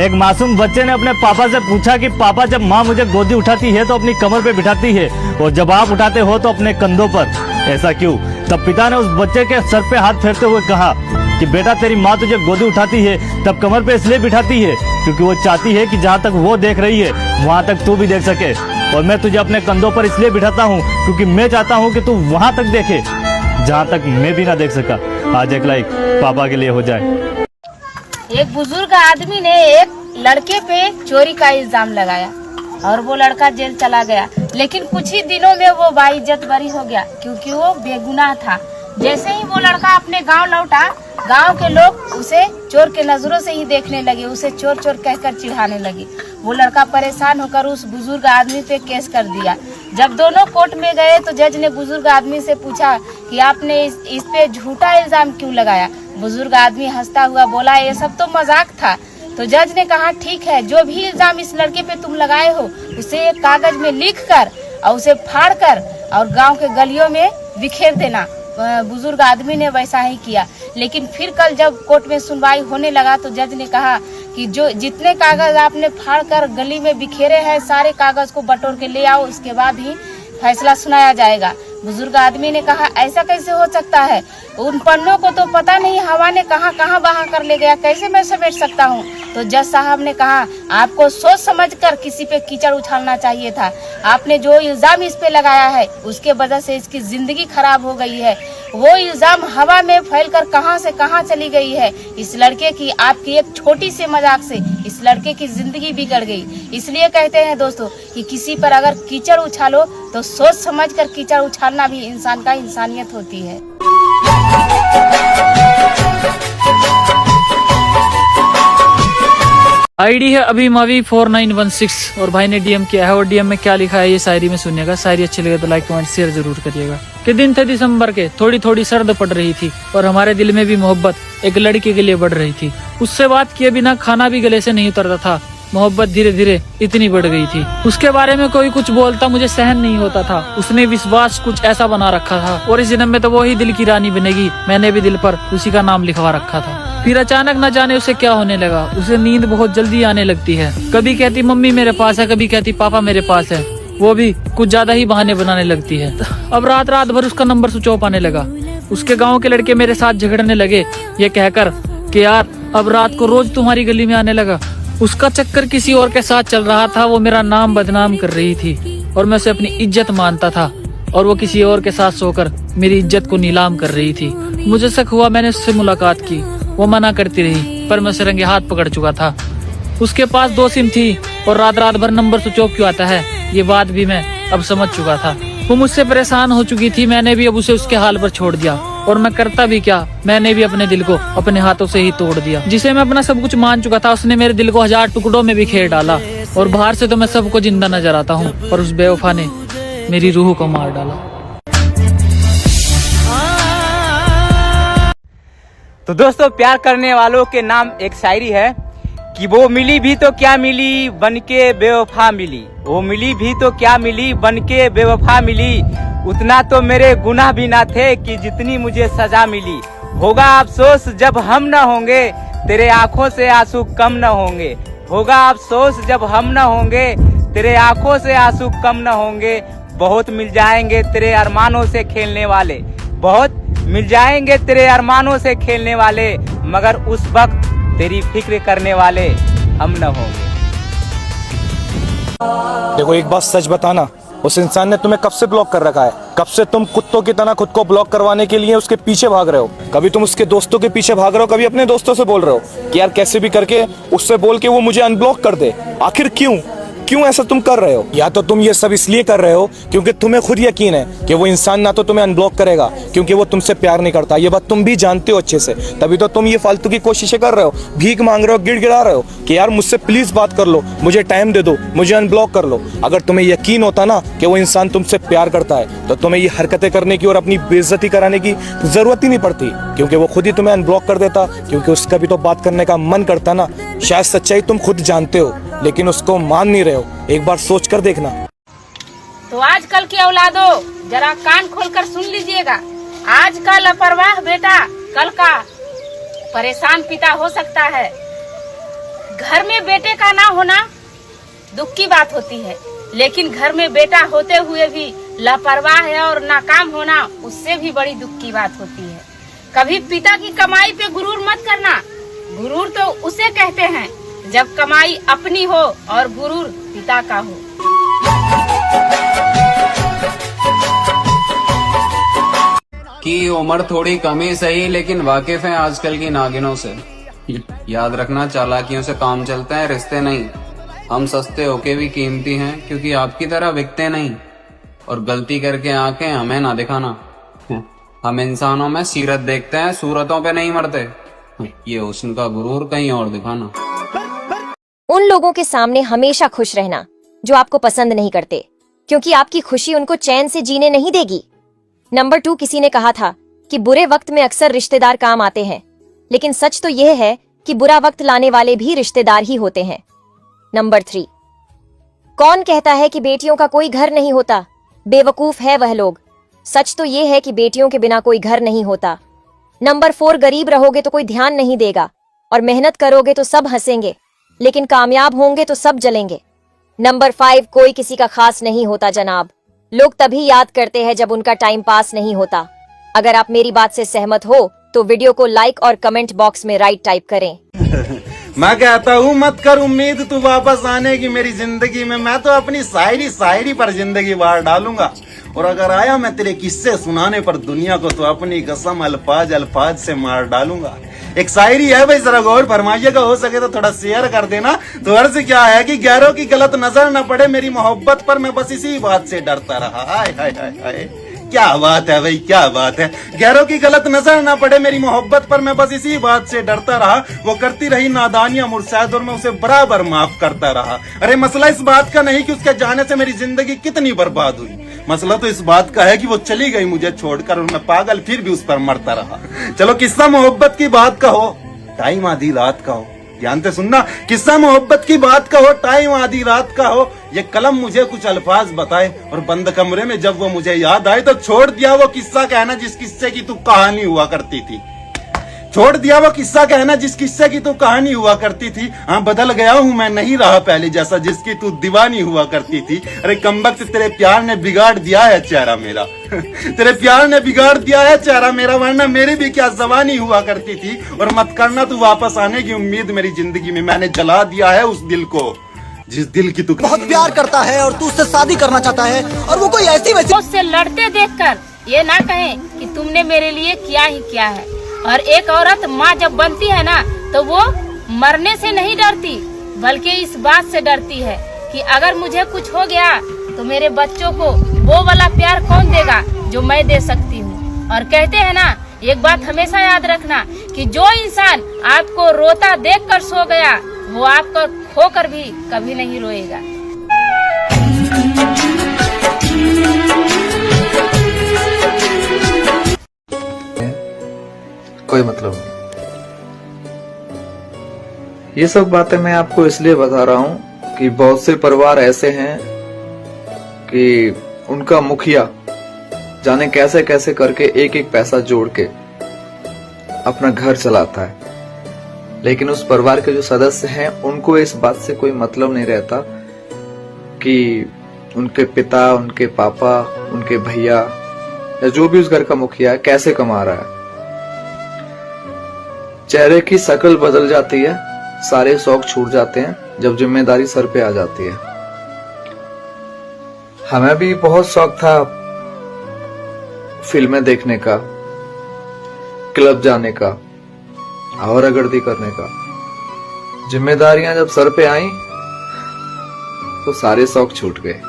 एक मासूम बच्चे ने अपने पापा से पूछा कि पापा, जब माँ मुझे गोदी उठाती है तो अपनी कमर पे बिठाती है और जब आप उठाते हो तो अपने कंधों पर, ऐसा क्यों? तब पिता ने उस बच्चे के सर पे हाथ फेरते हुए कहा कि बेटा, तेरी माँ तुझे गोदी उठाती है तब कमर पे इसलिए बिठाती है क्योंकि वो चाहती है कि जहाँ तक वो देख रही है वहाँ तक तू भी देख सके, और मैं तुझे अपने कंधों पर इसलिए बिठाता हूँ क्योंकि मैं चाहता हूँ कि तू वहाँ तक देखे जहाँ तक मैं भी ना देख सका। आज एक लाइक पापा के लिए हो जाए। एक बुजुर्ग आदमी ने एक लड़के पे चोरी का इल्जाम लगाया और वो लड़का जेल चला गया, लेकिन कुछ ही दिनों में वो बाइज्जत बरी हो गया क्योंकि वो बेगुनाह था। जैसे ही वो लड़का अपने गांव लौटा, गांव के लोग उसे चोर के नजरों से ही देखने लगे, उसे चोर चोर कहकर चिढ़ाने लगे। वो लड़का परेशान होकर उस बुजुर्ग आदमी पे केस कर दिया। जब दोनों कोर्ट में गए तो जज ने बुजुर्ग आदमी से पूछा कि आपने इस पे झूठा इल्जाम क्यों लगाया? बुजुर्ग आदमी हंसता हुआ बोला, ये सब तो मजाक था। तो जज ने कहा, ठीक है, जो भी इल्जाम इस लड़के पे तुम लगाए हो उसे एक कागज में लिख कर और उसे फाड़ कर और गांव के गलियों में बिखेर देना। बुजुर्ग आदमी ने वैसा ही किया, लेकिन फिर कल जब कोर्ट में सुनवाई होने लगा तो जज ने कहा कि जो जितने कागज आपने फाड़ कर गली में बिखेरे हैं सारे कागज को बटोर के ले आओ, इसके बाद ही फैसला सुनाया जाएगा। बुजुर्ग आदमी ने कहा, ऐसा कैसे हो सकता है? उन पन्नों को तो पता नहीं हवा ने कहां कहां बहा कर ले गया, कैसे मैं समेट सकता हूं? तो जज साहब ने कहा, आपको सोच समझकर किसी पे कीचड़ उछालना चाहिए था। आपने जो इल्जाम इस पे लगाया है उसके वजह से इसकी जिंदगी खराब हो गई है। वो इल्जाम हवा में फैलकर कहां से कहां चली गई है। इस लड़के की, आपकी एक छोटी सी मजाक से इस लड़के की जिंदगी बिगड़ गई। इसलिए कहते हैं दोस्तों कि किसी पर अगर कीचड़ उछालो तो सोच समझकर कीचड़ उछालना भी इंसान का इंसानियत होती है। आईडी है अभिमावी 4916 और भाई ने डीएम किया है और डीएम में क्या लिखा है ये शायरी में सुनिएगा। शायरी अच्छी लगे तो लाइक कमेंट शेयर जरूर करिएगा। के दिन थे दिसंबर के, थोड़ी थोड़ी सर्द पड़ रही थी और हमारे दिल में भी मोहब्बत एक लड़के के लिए बढ़ रही थी। उससे बात किए बिना खाना भी गले से नहीं उतरता था। मोहब्बत धीरे धीरे इतनी बढ़ गई थी, उसके बारे में कोई कुछ बोलता मुझे सहन नहीं होता था। उसने विश्वास कुछ ऐसा बना रखा था और इस जन्म में तो वो ही दिल की रानी बनेगी। मैंने भी दिल पर उसी का नाम लिखवा रखा था। फिर अचानक न जाने उसे क्या होने लगा, उसे नींद बहुत जल्दी आने लगती है। कभी कहती मम्मी मेरे पास है, कभी कहती पापा मेरे पास है, वो भी कुछ ज्यादा ही बहाने बनाने लगती है। अब रात रात भर उसका नंबर स्विच ऑफ आने लगा। उसके गाँव के लड़के मेरे साथ झगड़ने लगे ये कहकर कि यार अब रात को रोज तुम्हारी गली में आने लगा। उसका चक्कर किसी और के साथ चल रहा था, वो मेरा नाम बदनाम कर रही थी और मैं उसे अपनी इज्जत मानता था और वो किसी और के साथ सोकर मेरी इज्जत को नीलाम कर रही थी। मुझे शक हुआ, मैंने उससे मुलाकात की, वो मना करती रही पर मैं उसे रंगे हाथ पकड़ चुका था। उसके पास 2 सिम थी और रात रात भर नंबर स्विच ऑफ क्यों आता है ये बात भी मैं अब समझ चुका था। वो मुझसे परेशान हो चुकी थी, मैंने भी अब उसे उसके हाल पर छोड़ दिया और मैं करता भी क्या, मैंने भी अपने दिल को अपने हाथों से ही तोड़ दिया। जिसे मैं अपना सब कुछ मान चुका था उसने मेरे दिल को 1000 टुकड़ों में बिखेर डाला और बाहर से तो मैं सबको जिंदा नजर आता हूँ और उस बेवफा ने मेरी रूह को मार डाला। तो दोस्तों, प्यार करने वालों के नाम एक शायरी है कि वो मिली भी तो क्या मिली बनके बेवफा मिली। वो मिली भी तो क्या मिली बनके बेवफा मिली। उतना तो मेरे गुनाह भी ना थे कि जितनी मुझे सजा मिली। होगा अफसोस जब हम न होंगे, तेरे आंखों से आंसू कम न होंगे। होगा अफसोस जब हम न होंगे, तेरे आंखों से आंसू कम न होंगे। बहुत मिल जाएंगे तेरे अरमानों से खेलने वाले, बहुत मिल जाएंगे तेरे अरमानों से खेलने वाले, मगर उस वक्त तेरी फिक्र करने वाले हम न होंगे। देखो एक बात सच बताना, उस इंसान ने तुम्हें कब से ब्लॉक कर रखा है? कब से तुम कुत्तों की तरह खुद को ब्लॉक करवाने के लिए उसके पीछे भाग रहे हो? कभी तुम उसके दोस्तों के पीछे भाग रहे हो, कभी अपने दोस्तों से बोल रहे हो कि यार कैसे भी करके उससे बोल के वो मुझे अनब्लॉक कर दे। आखिर क्यों ऐसा तुम कर रहे हो? या तो तुम ये सब इसलिए कर रहे हो क्योंकि तुम्हें खुद यकीन है कि वो इंसान ना तो तुम्हें अनब्लॉक करेगा क्योंकि वो तुमसे प्यार नहीं करता। ये बात तुम भी जानते हो अच्छे से, तभी तो तुम ये फालतू की कोशिशें कर रहे हो, भीख मांग रहे हो, गिड़गिड़ा रहे हो कि यार मुझसे प्लीज बात कर लो, मुझे टाइम दे दो, मुझे अनब्लॉक कर लो। अगर तुम्हें यकीन होता ना कि वो इंसान तुमसे प्यार करता है तो तुम्हें ये हरकतें करने की और अपनी बेइज्जती कराने की जरूरत ही नहीं पड़ती, क्योंकि वो खुद ही तुम्हें अनब्लॉक कर देता, क्योंकि उसका भी तो बात करने का मन करता ना। शायद सच्चाई तुम खुद जानते हो लेकिन उसको मान नहीं रहे हो, एक बार सोच कर देखना। तो आजकल की औलादों जरा कान खोलकर सुन लीजिएगा। आज का लापरवाह बेटा कल का परेशान पिता हो सकता है। घर में बेटे का ना होना दुख की बात होती है, लेकिन घर में बेटा होते हुए भी लापरवाह है और नाकाम होना उससे भी बड़ी दुख की बात होती है। कभी पिता की कमाई पे गुरूर मत करना। गुरूर तो उसे कहते हैं जब कमाई अपनी हो और गुरूर पिता का हो। कि उम्र थोड़ी कम ही सही, लेकिन वाकिफ है आजकल की नागिनों से। याद रखना, चालाकियों से काम चलता है, रिश्ते नहीं। हम सस्ते होके भी कीमती हैं, क्योंकि आपकी तरह बिकते नहीं। और गलती करके आंखें हमें ना दिखाना। हम इंसानों में सीरत देखते हैं, सूरतों पे नहीं मरते। ये हुस्न का गुरूर कहीं और दिखाना। उन लोगों के सामने हमेशा खुश रहना जो आपको पसंद नहीं करते, क्योंकि आपकी खुशी उनको चैन से जीने नहीं देगी। नंबर 2, किसी ने कहा था कि बुरे वक्त में अक्सर रिश्तेदार काम आते हैं, लेकिन सच तो यह है कि बुरा वक्त लाने वाले भी रिश्तेदार ही होते हैं। नंबर 3, कौन कहता है कि बेटियों का कोई घर नहीं होता? बेवकूफ है वह लोग। सच तो यह है कि बेटियों के बिना कोई घर नहीं होता। नंबर 4, गरीब रहोगे तो कोई ध्यान नहीं देगा, और मेहनत करोगे तो सब हंसेंगे, लेकिन कामयाब होंगे तो सब जलेंगे। नंबर 5, कोई किसी का खास नहीं होता जनाब। लोग तभी याद करते हैं जब उनका टाइम पास नहीं होता। अगर आप मेरी बात से सहमत हो तो वीडियो को लाइक और कमेंट बॉक्स में राइट टाइप करें। मैं कहता हूँ मत कर उम्मीद तू वापस आने की मेरी जिंदगी में। मैं तो अपनी शायरी पर जिंदगी बाहर डालूंगा, और अगर आया मैं तेरे किस्से सुनाने पर दुनिया को तो अपनी कसम अल्फाज से मार डालूंगा। एक शायरी है भाई, जरा गौर फरमाइएगा, हो सके तो थोड़ा शेयर कर देना। तो अर्ज क्या है कि गैरों की गलत नजर न पड़े मेरी मोहब्बत पर, मैं बस इसी बात से डरता रहा। हाय हाय हाय हाय, क्या बात है भाई, क्या बात है। गैरों की गलत नजर न पड़े मेरी मोहब्बत पर, मैं बस इसी बात से डरता रहा। वो करती रही नादानियां मुर्शाद और मैं उसे बराबर माफ करता रहा। अरे मसला इस बात का नहीं कि उसके जाने से मेरी जिंदगी कितनी बर्बाद हुई, मसला तो इस बात का है कि वो चली गई मुझे छोड़कर, और मैं पागल फिर भी उस पर मरता रहा। चलो किस्सा मोहब्बत की बात का हो, टाइम आधी रात का हो, ध्यान से सुनना। किस्सा मोहब्बत की बात का हो, टाइम आधी रात का हो, ये कलम मुझे कुछ अल्फाज बताए, और बंद कमरे में जब वो मुझे याद आए तो छोड़ दिया वो किस्सा कहना जिस किस्से की तू कहानी हुआ करती थी। छोड़ दिया वो किस्सा कहना जिस किस्से की तू कहानी हुआ करती थी। हाँ बदल गया हूँ मैं, नहीं रहा पहले जैसा जिसकी तू दीवानी हुआ करती थी। अरे कमबख्त तेरे प्यार ने बिगाड़ दिया है चेहरा मेरा तेरे प्यार ने बिगाड़ दिया है चेहरा मेरा, वरना मेरी भी क्या जवानी हुआ करती थी। और मत करना तू वापस आने की उम्मीद मेरी जिंदगी में, मैंने जला दिया है उस दिल को जिस दिल की तू बहुत प्यार करता है और तू उससे शादी करना चाहता है, और वो कोई ऐसी वैसी उससे लड़ते देखकर ये ना कहें कि तुमने मेरे लिए क्या ही किया है। और एक औरत माँ जब बनती है ना तो वो मरने से नहीं डरती, बल्कि इस बात से डरती है कि अगर मुझे कुछ हो गया तो मेरे बच्चों को वो वाला प्यार कौन देगा जो मैं दे सकती हूँ। और कहते हैं ना, एक बात हमेशा याद रखना कि जो इंसान आपको रोता देखकर सो गया वो आपको खोकर भी कभी नहीं रोएगा। कोई मतलब नहीं। ये सब बातें मैं आपको इसलिए बता रहा हूँ कि बहुत से परिवार ऐसे हैं कि उनका मुखिया जाने कैसे कैसे करके एक एक पैसा जोड़ के अपना घर चलाता है, लेकिन उस परिवार के जो सदस्य हैं उनको इस बात से कोई मतलब नहीं रहता कि उनके पिता, उनके पापा, उनके भैया या जो भी उस घर का मुखिया है कैसे कमा रहा है। चेहरे की शक्ल बदल जाती है, सारे शौक छूट जाते हैं जब जिम्मेदारी सर पे आ जाती है। हमें भी बहुत शौक था फिल्में देखने का, क्लब जाने का, आवारागर्दी करने का। जिम्मेदारियां जब सर पे आई तो सारे शौक छूट गए।